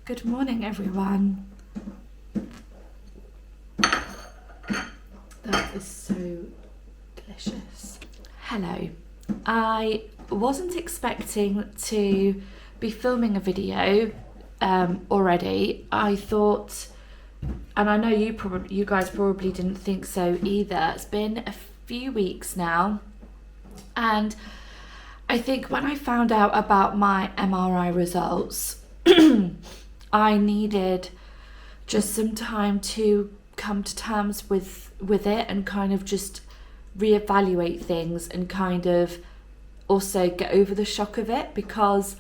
Good morning, everyone. That is so delicious. Hello. I wasn't expecting to be filming a video already. I thought, and I know you guys probably didn't think so either. It's been a few weeks now, and I think when I found out about my MRI results, I needed just some time to come to terms with it and kind of just reevaluate things and kind of also get over the shock of it, because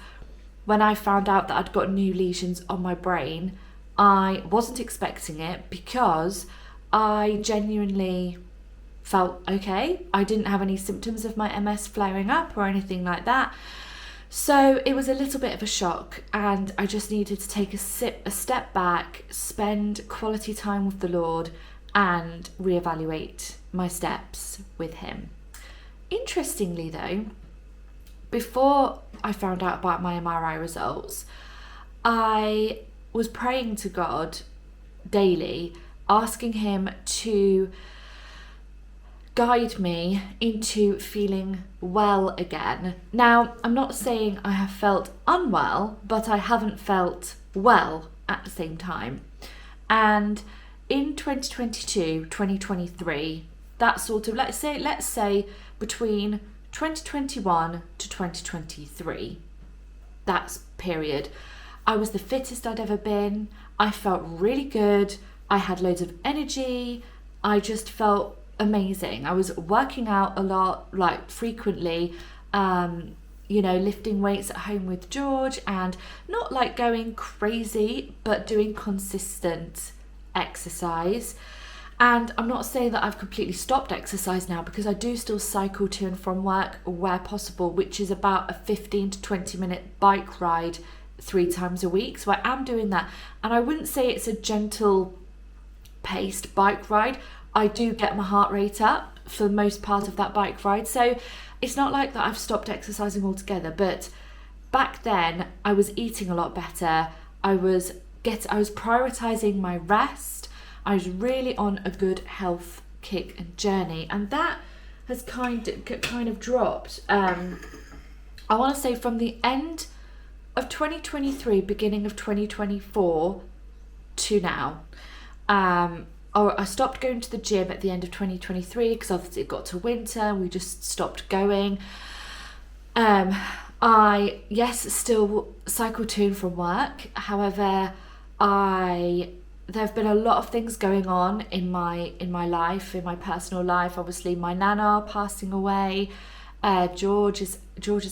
when I found out that I'd got new lesions on my brain, I wasn't expecting it because I genuinely felt okay. I didn't have any symptoms of my MS flaring up or anything like that. So it was a little bit of a shock, and I just needed to take a step back, spend quality time with the Lord, and reevaluate my steps with Him. Interestingly though, before I found out about my MRI results, I was praying to God daily, asking Him to guide me into feeling well again. Now, I'm not saying I have felt unwell, but I haven't felt well at the same time. And in 2022, 2023, that sort of, let's say between 2021 to 2023, that period, I was the fittest I'd ever been. I felt really good. I had loads of energy. I just felt amazing. I was working out a lot, like frequently, lifting weights at home with George, and not like going crazy, but doing consistent exercise. And I'm not saying that I've completely stopped exercise now, because I do still cycle to and from work where possible, which is about a 15 to 20 minute bike ride 3 times a week. So I am doing that, and I wouldn't say it's a gentle paced bike ride. I do get my heart rate up for the most part of that bike ride. So it's not like that I've stopped exercising altogether, but back then I was eating a lot better. I was prioritizing my rest. I was really on a good health kick and journey, and that has kind of dropped. I want to say from the end of 2023, beginning of 2024 to now. I stopped going to the gym at the end of 2023 because obviously it got to winter. We just stopped going. I still cycle to and from work. However, there have been a lot of things going on in my life, in my personal life. Obviously, my nana passing away, George's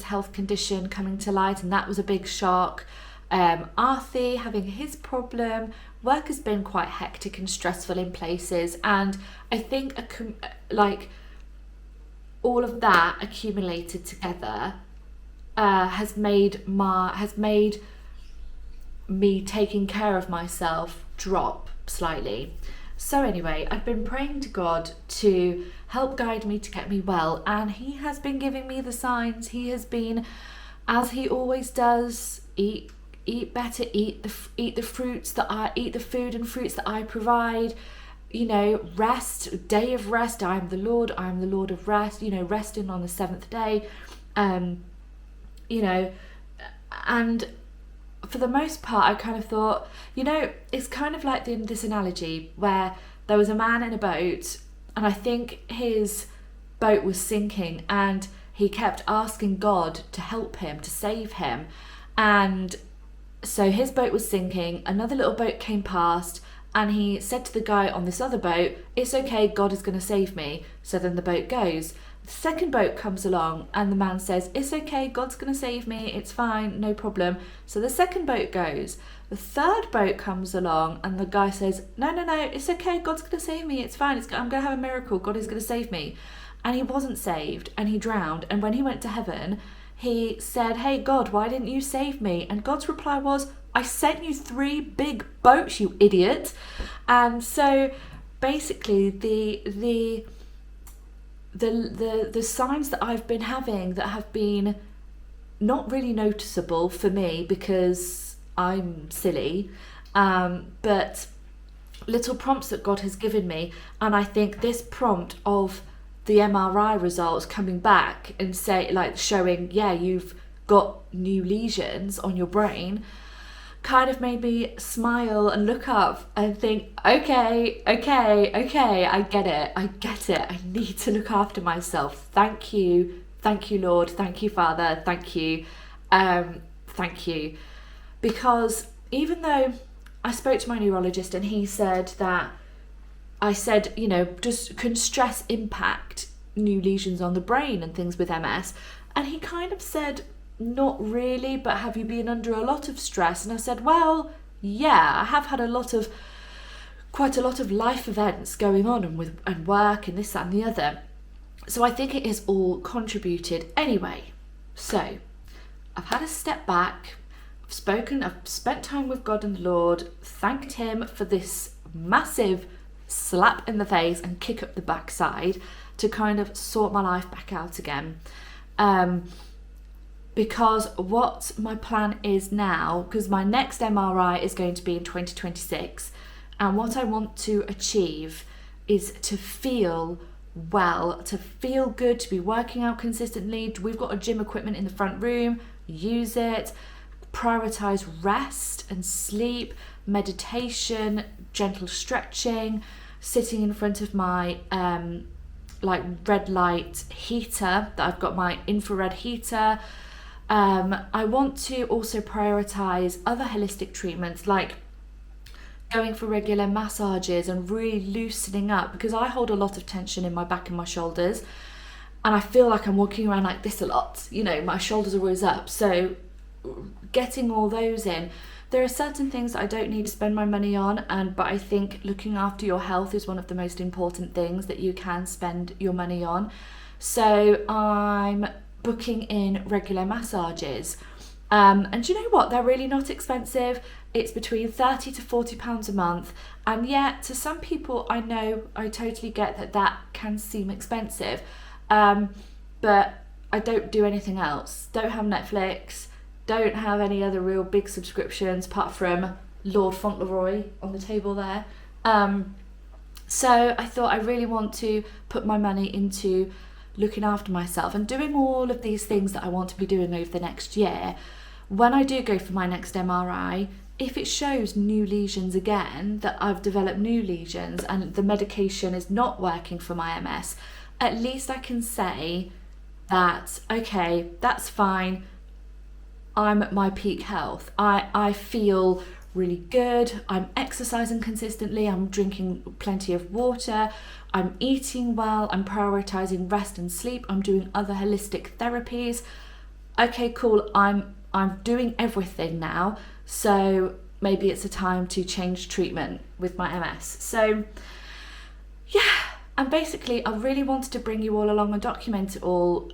health condition coming to light, and that was a big shock. Arthur having his problem. Work has been quite hectic and stressful in places, and I think all of that accumulated together has made me taking care of myself drop slightly. So anyway, I've been praying to God to help guide me to get me well, and He has been giving me the signs. He has been, as He always does, eat better, eat the food and fruits that I provide, rest, day of rest. I am the Lord of rest, resting on the 7th day, and for the most part I kind of thought, it's kind of like this analogy where there was a man in a boat, and I think his boat was sinking, and he kept asking God to help him, to save him. And so his boat was sinking, another little boat came past, and he said to the guy on this other boat, "It's okay, God is going to save me." So then the boat goes. The second boat comes along, and the man says, "It's okay, God's going to save me, it's fine, no problem." So the second boat goes. The third boat comes along, and the guy says, no, it's okay, God's going to save me, it's fine, I'm going to have a miracle, God is going to save me. And he wasn't saved, and he drowned. And when he went to heaven, he said, "Hey God, why didn't you save me?" And God's reply was, "I sent you 3 big boats, you idiot." And so basically the signs that I've been having that have been not really noticeable for me, because I'm silly. But little prompts that God has given me. And I think this prompt of the MRI results coming back and say, like, showing, yeah, you've got new lesions on your brain, kind of made me smile and look up and think, okay, I get it. I need to look after myself. Thank you, Lord. Thank you, Father. Thank you. Thank you. Because even though I spoke to my neurologist and he said that, I said, can stress impact new lesions on the brain and things with MS? And he kind of said, not really, but have you been under a lot of stress? And I said, well, yeah, I have had quite a lot of life events going on and work and this, that and the other. So I think it is all contributed anyway. So I've had a step back. I've spent time with God and the Lord, thanked him for this massive slap in the face and kick up the backside to kind of sort my life back out again. Because what my plan is now, because my next MRI is going to be in 2026, and what I want to achieve is to feel well, to feel good, to be working out consistently. We've got a gym equipment in the front room, use it, prioritize rest and sleep, meditation, gentle stretching, sitting in front of my red light heater, that I've got my infrared heater. I want to also prioritize other holistic treatments, like going for regular massages and really loosening up, because I hold a lot of tension in my back and my shoulders, and I feel like I'm walking around like this a lot. My shoulders are always up. So getting all those in. There are certain things that I don't need to spend my money on, but I think looking after your health is one of the most important things that you can spend your money on. So I'm booking in regular massages. And you know what? They're really not expensive. It's between £30 to £40 a month. And yet, to some people, I know, I totally get that can seem expensive. But I don't do anything else. Don't have Netflix. Don't have any other real big subscriptions apart from Lord Fauntleroy on the table there. So I thought I really want to put my money into looking after myself and doing all of these things that I want to be doing over the next year. When I do go for my next MRI, if it shows new lesions again, that I've developed new lesions and the medication is not working for my MS, at least I can say that, okay, that's fine. I'm at my peak health. I feel really good. I'm exercising consistently. I'm drinking plenty of water. I'm eating well. I'm prioritizing rest and sleep. I'm doing other holistic therapies. Okay, cool. I'm doing everything now. So maybe it's a time to change treatment with my MS. So yeah, and basically I really wanted to bring you all along and document it all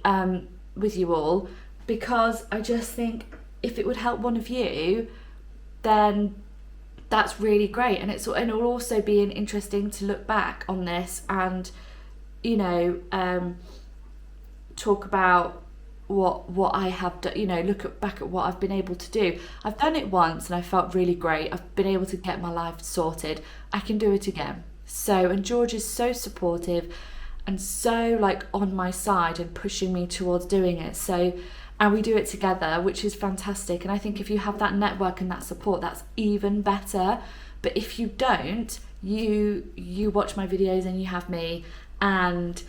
with you all, because I just think if it would help one of you, then that's really great. And it'll also be interesting to look back on this and talk about what I have done, look back at what I've been able to do. I've done it once and I felt really great. I've been able to get my life sorted. I can do it again. And George is so supportive and so on my side and pushing me towards doing it. And we do it together, which is fantastic. And I think if you have that network and that support, that's even better. But if you don't, you watch my videos and you have me, and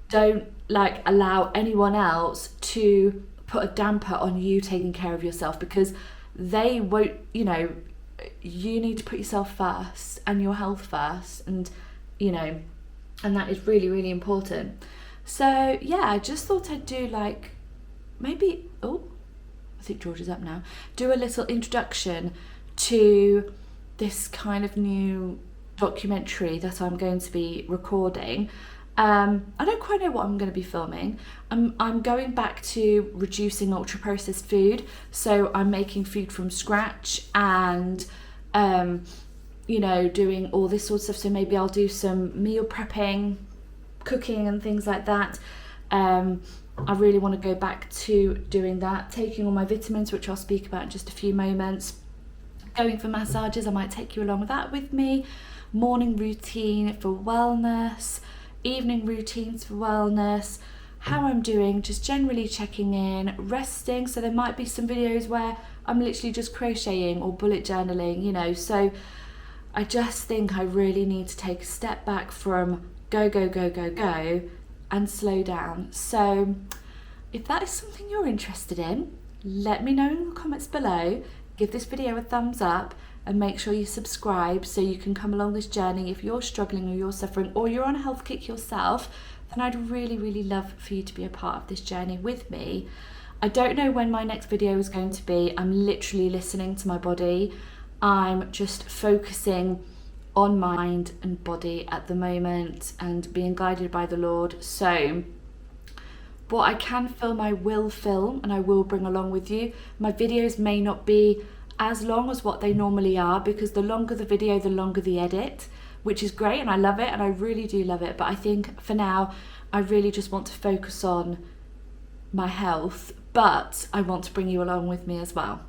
don't allow anyone else to put a damper on you taking care of yourself, because they won't. You need to put yourself first and your health first, and and that is really, really important. So yeah, I just thought I'd do maybe, I think George is up now, do a little introduction to this kind of new documentary that I'm going to be recording. I don't quite know what I'm going to be filming. I'm going back to reducing ultra processed food, so I'm making food from scratch and doing all this sort of stuff. So maybe I'll do some meal prepping, cooking and things like that. I really want to go back to doing that, taking all my vitamins, which I'll speak about in just a few moments. going for massages, I might take you along with that with me. Morning routine for wellness, evening routines for wellness, how I'm doing, just generally checking in, resting. So there might be some videos where I'm literally just crocheting or bullet journaling, you know. So I just think I really need to take a step back from go, go, go, go, go and slow down. So if that is something you're interested in, let me know in the comments below. Give this video a thumbs up and make sure you subscribe so you can come along this journey. If you're struggling or you're suffering or you're on a health kick yourself, then I'd really, really love for you to be a part of this journey with me. I don't know when my next video is going to be. I'm literally listening to my body. I'm just focusing on mind and body at the moment and being guided by the Lord. So what I can film, I will film, and I will bring along with you. My videos may not be as long as what they normally are, because the longer the video, the longer the edit, which is great, and I love it, and I really do love it. But I think for now, I really just want to focus on my health, but I want to bring you along with me as well.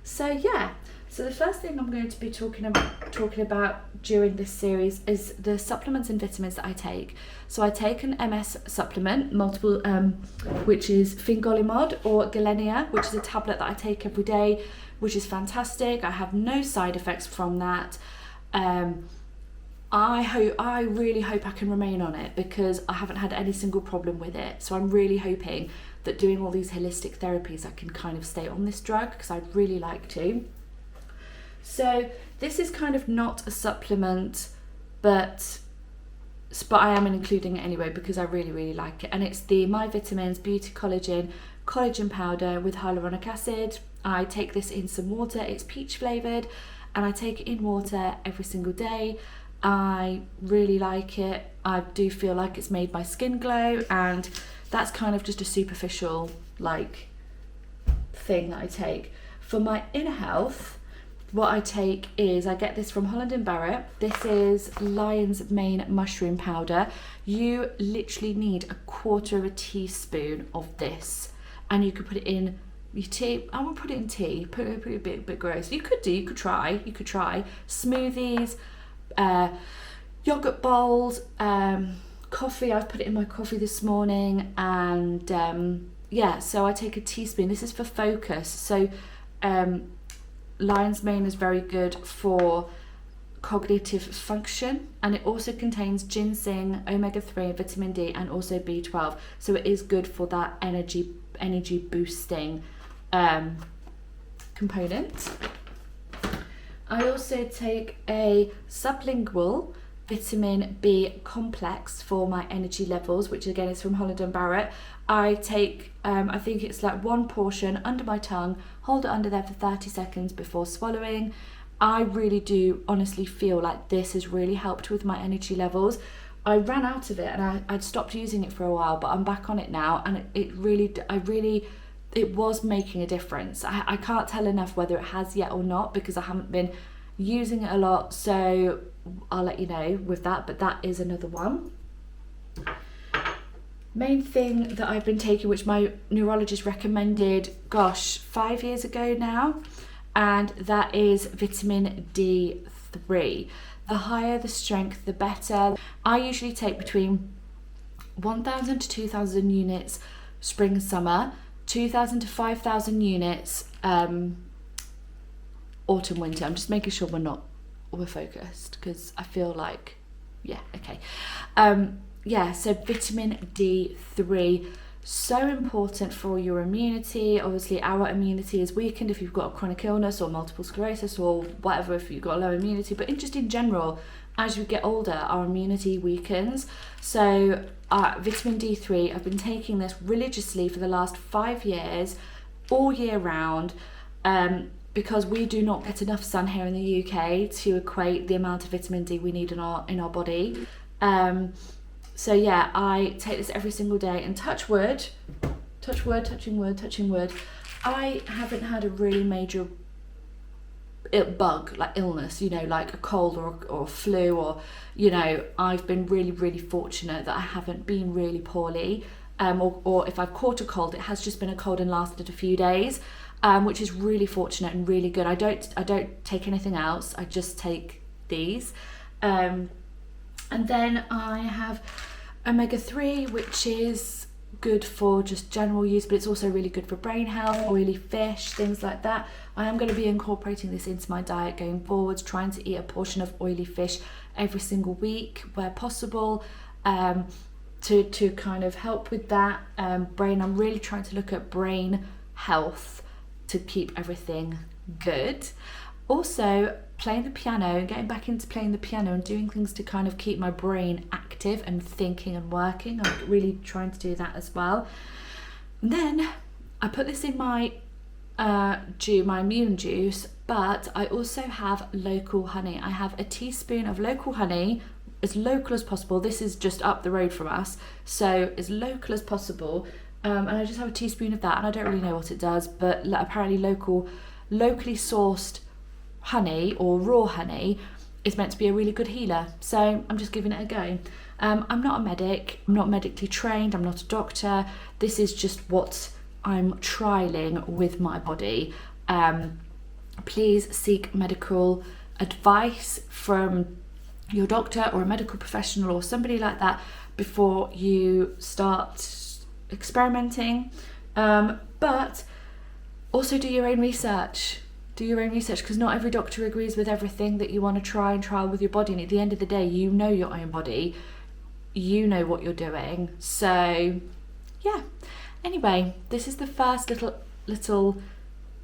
So yeah, so the first thing I'm going to be talking about during this series is the supplements and vitamins that I take. So I take an MS supplement, multiple, which is fingolimod or galenia, which is a tablet that I take every day, which is fantastic. I have no side effects from that. I really hope I can remain on it because I haven't had any single problem with it. So I'm really hoping that doing all these holistic therapies, I can kind of stay on this drug because I'd really like to. So this is kind of not a supplement, but I am including it anyway because I really, really like it. And it's the My Vitamins Beauty Collagen Powder with hyaluronic acid. I take this in some water. It's peach flavoured and I take it in water every single day. I really like it. I do feel like it's made my skin glow, and that's kind of just a superficial like thing that I take. For my inner health, what I take is, I get this from Holland & Barrett. This is lion's mane mushroom powder. You literally need a quarter of a teaspoon of this, and you could put it in your tea. I won't put it in tea, put it a bit gross. You could try smoothies, yogurt bowls, coffee. I've put it in my coffee this morning, and yeah, so I take a teaspoon. This is for focus. So lion's mane is very good for cognitive function, and it also contains ginseng, omega-3, vitamin D, and also B12. So it is good for that energy boosting component. I also take a sublingual vitamin B complex for my energy levels, which again is from Holland & Barrett. I take, I think it's like one portion under my tongue, hold it under there for 30 seconds before swallowing. I really do honestly feel like this has really helped with my energy levels. I ran out of it and I'd stopped using it for a while, but I'm back on it now, and it was making a difference. I can't tell enough whether it has yet or not because I haven't been using it a lot, so I'll let you know with that, but that is another one. Main thing that I've been taking, which my neurologist recommended, 5 years ago now, and that is vitamin D3. The higher the strength, the better. I usually take between 1,000 to 2,000 units spring and summer, 2,000 to 5,000 units autumn, winter. I'm just making sure we're focused because I feel like, yeah, okay. Yeah, so vitamin D3, so important for your immunity. Obviously our immunity is weakened if you've got a chronic illness or multiple sclerosis or whatever, if you've got low immunity, but just in general, as you get older, our immunity weakens. So vitamin D3, I've been taking this religiously for the last 5 years, all year round, because we do not get enough sun here in the UK to equate the amount of vitamin D we need in our body. So yeah, I take this every single day, and touch wood, touching wood, I haven't had a really major bug, like illness, you know, like a cold or flu, or, you know, I've been really, really fortunate that I haven't been really poorly, or if I've caught a cold, it has just been a cold and lasted a few days. which is really fortunate and really good. I don't take anything else. I just take these. And then I have omega-3, which is good for just general use, but it's also really good for brain health, oily fish, things like that. I am going to be incorporating this into my diet going forwards, trying to eat a portion of oily fish every single week where possible, to kind of help with that. Brain, I'm really trying to look at brain health to keep everything good. Also, playing the piano, getting back into playing the piano and doing things to kind of keep my brain active and thinking and working. I'm really trying to do that as well. And then I put this in my my immune juice, but I also have local honey. I have a teaspoon of local honey, as local as possible. This is just up the road from us, so as local as possible. And I just have a teaspoon of that, and I don't really know what it does, but apparently locally sourced honey or raw honey is meant to be a really good healer, so I'm just giving it a go. I'm not a medic, I'm not medically trained, I'm not a doctor. This is just what I'm trialing with my body. Please seek medical advice from your doctor or a medical professional or somebody like that before you start experimenting, but also do your own research. Because not every doctor agrees with everything that you want to try and trial with your body, and at the end of the day, you know your own body, you know what you're doing. So yeah, anyway, this is the first little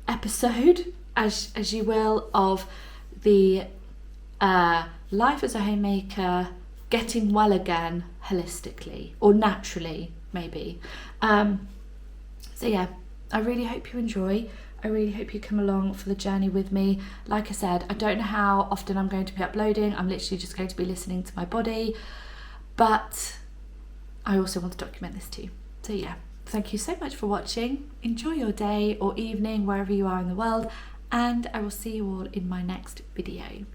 episode, as you will, of the life as a homemaker, getting well again holistically or naturally, maybe. So yeah, I really hope you enjoy. I really hope you come along for the journey with me. Like I said, I don't know how often I'm going to be uploading. I'm literally just going to be listening to my body, but I also want to document this too. So yeah, thank you so much for watching. Enjoy your day or evening wherever you are in the world, and I will see you all in my next video.